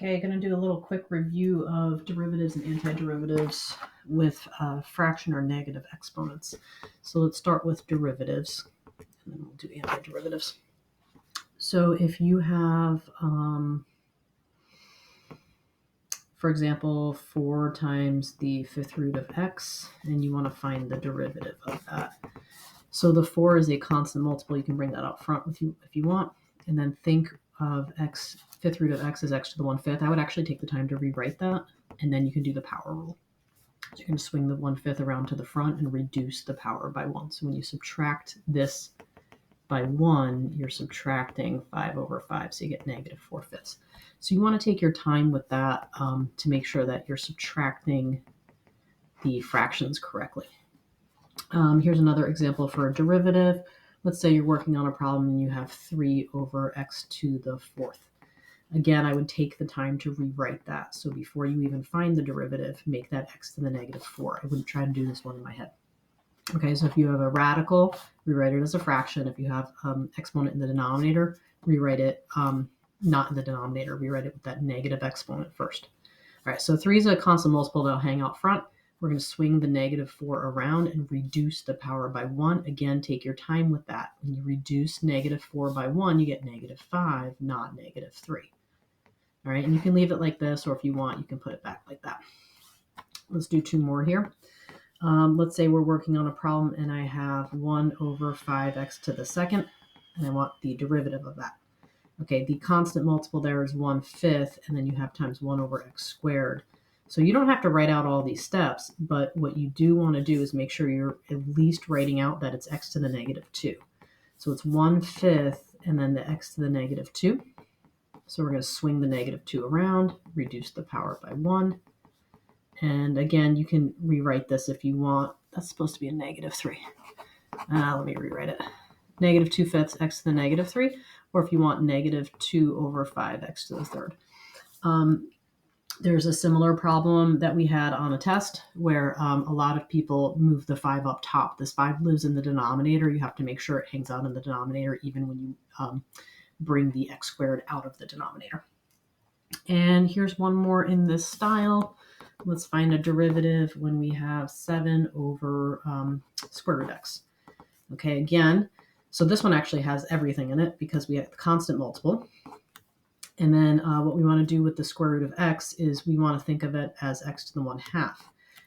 Okay, going to do a little quick review of derivatives and antiderivatives with fraction or negative exponents. So let's start with derivatives, and then we'll do antiderivatives. So if you have, for example, 4 times the fifth root of x, and you want to find the derivative of that. So the 4 is a constant multiple. You can bring that up front if you want, and then think of x, fifth root of x is x to the 1/5. I would actually take the time to rewrite that, and then you can do the power rule. So you're going to swing the 1/5 around to the front and reduce the power by 1. So when you subtract this by 1, you're subtracting 5 over 5, so you get negative 4/5. So you want to take your time with that to make sure that you're subtracting the fractions correctly. Here's another example for a derivative. Let's say you're working on a problem and you have 3 over x to the 4th. Again, I would take the time to rewrite that. So before you even find the derivative, make that x to the negative 4. I wouldn't try to do this one in my head. Okay, so if you have a radical, rewrite it as a fraction. If you have exponent in the denominator, rewrite it not in the denominator. Rewrite it with that negative exponent first. All right, so 3 is a constant multiple that'll hang out front. We're going to swing the negative 4 around and reduce the power by 1. Again, take your time with that. When you reduce negative 4 by 1, you get negative 5, not negative 3. All right, and you can leave it like this, or if you want, you can put it back like that. Let's do 2 more here. Let's say we're working on a problem and I have 1 over 5x to the 2nd, and I want the derivative of that. Okay, the constant multiple there is 1/5, and then you have times 1 over x squared. So you don't have to write out all these steps, but what you do want to do is make sure you're at least writing out that it's x to the negative 2. So it's 1/5 and then the x to the negative 2. So we're going to swing the negative 2 around, reduce the power by 1. And again, you can rewrite this if you want. That's supposed to be a negative 3. Let me rewrite it. Negative 2/5 x to the negative 3, or if you want negative 2 over 5x to the 3rd. There's a similar problem that we had on a test where a lot of people move the 5 up top. This 5 lives in the denominator. You have to make sure it hangs out in the denominator even when you bring the x squared out of the denominator. And here's one more in this style. Let's find a derivative when we have 7 over square root x. Okay, again, so this one actually has everything in it because we have the constant multiple. And then what we want to do with the square root of x is we want to think of it as x to the 1/2.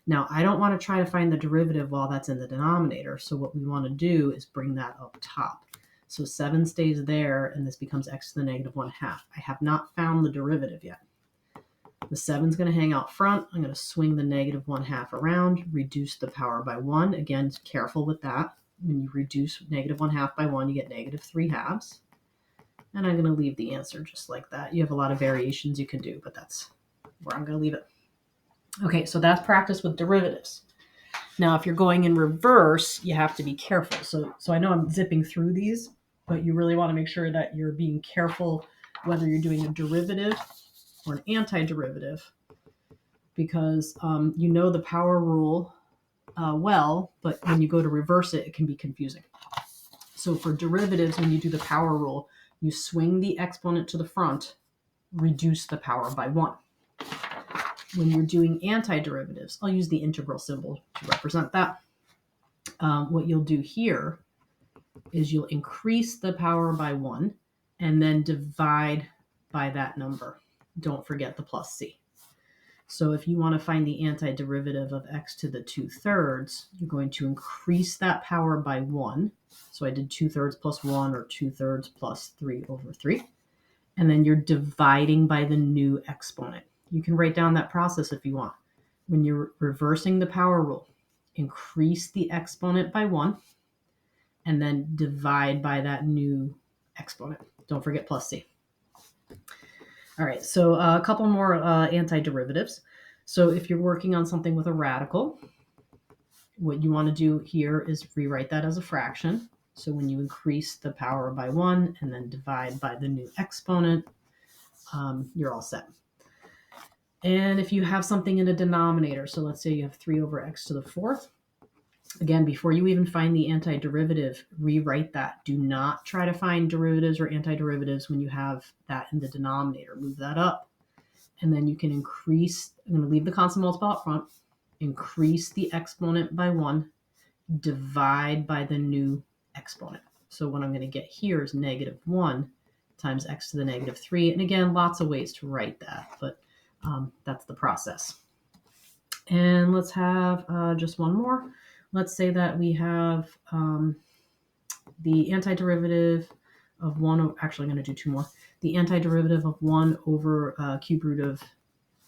Now, I don't want to try to find the derivative while that's in the denominator. So what we want to do is bring that up top. So 7 stays there, and this becomes x to the negative 1/2. I have not found the derivative yet. The 7 is going to hang out front. I'm going to swing the negative 1/2 around, reduce the power by 1. Again, careful with that. When you reduce negative 1/2 by 1, you get negative 3/2. And I'm going to leave the answer just like that. You have a lot of variations you can do, but that's where I'm going to leave it. Okay, so that's practice with derivatives. Now, if you're going in reverse, you have to be careful. So I know I'm zipping through these, but you really want to make sure that you're being careful whether you're doing a derivative or an antiderivative, because you know the power rule well, but when you go to reverse it, it can be confusing. So for derivatives, when you do the power rule, you swing the exponent to the front, reduce the power by 1. When you're doing antiderivatives, I'll use the integral symbol to represent that. What you'll do here is you'll increase the power by 1 and then divide by that number. Don't forget the plus c. So if you want to find the antiderivative of x to the 2/3, you're going to increase that power by 1. So I did 2/3 plus 1, or 2/3 plus 3 over 3. And then you're dividing by the new exponent. You can write down that process if you want. When you're reversing the power rule, increase the exponent by 1, and then divide by that new exponent. Don't forget plus c. All right, so a couple more antiderivatives. So if you're working on something with a radical, what you want to do here is rewrite that as a fraction. So when you increase the power by 1 and then divide by the new exponent, you're all set. And if you have something in a denominator, so let's say you have 3 over x to the 4th, again, before you even find the antiderivative, rewrite that. Do not try to find derivatives or antiderivatives when you have that in the denominator. Move that up. And then you can increase, I'm going to leave the constant multiple out front, increase the exponent by 1, divide by the new exponent. So what I'm going to get here is negative 1 times x to the negative 3. And again, lots of ways to write that, but that's the process. And let's have just one more. Let's say that we have the antiderivative of 1, actually I'm going to do 2 more. The antiderivative of 1 over cube root of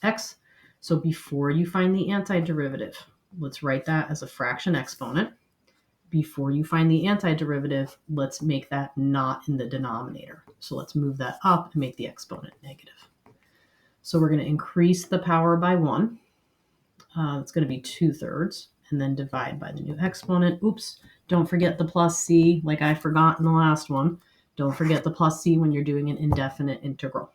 x. So before you find the antiderivative, let's write that as a fraction exponent. Before you find the antiderivative, let's make that not in the denominator. So let's move that up and make the exponent negative. So we're going to increase the power by 1. It's going to be 2/3, and then divide by the new exponent. Oops, don't forget the plus c, like I forgot in the last one. Don't forget the plus c when you're doing an indefinite integral.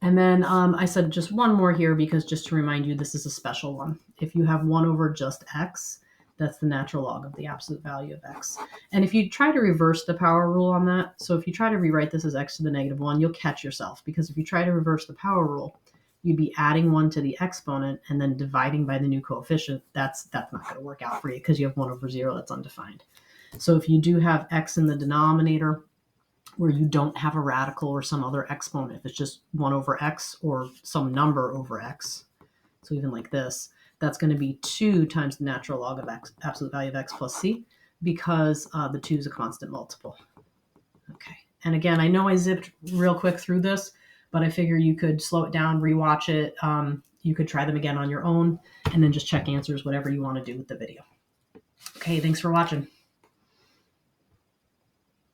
And then I said just one more here because just to remind you, this is a special one. If you have 1 over just x, that's the natural log of the absolute value of x. And if you try to reverse the power rule on that, so if you try to rewrite this as x to the negative 1, you'll catch yourself, because if you try to reverse the power rule, you'd be adding 1 to the exponent and then dividing by the new coefficient. That's not going to work out for you because you have 1 over 0 that's undefined. So if you do have x in the denominator where you don't have a radical or some other exponent, if it's just 1 over x or some number over x, so even like this, that's going to be 2 times the natural log of x, absolute value of x plus c, because the 2 is a constant multiple. Okay, and again, I know I zipped real quick through this, but I figure you could slow it down, rewatch it. You could try them again on your own, and then just check answers, whatever you want to do with the video. Okay, thanks for watching.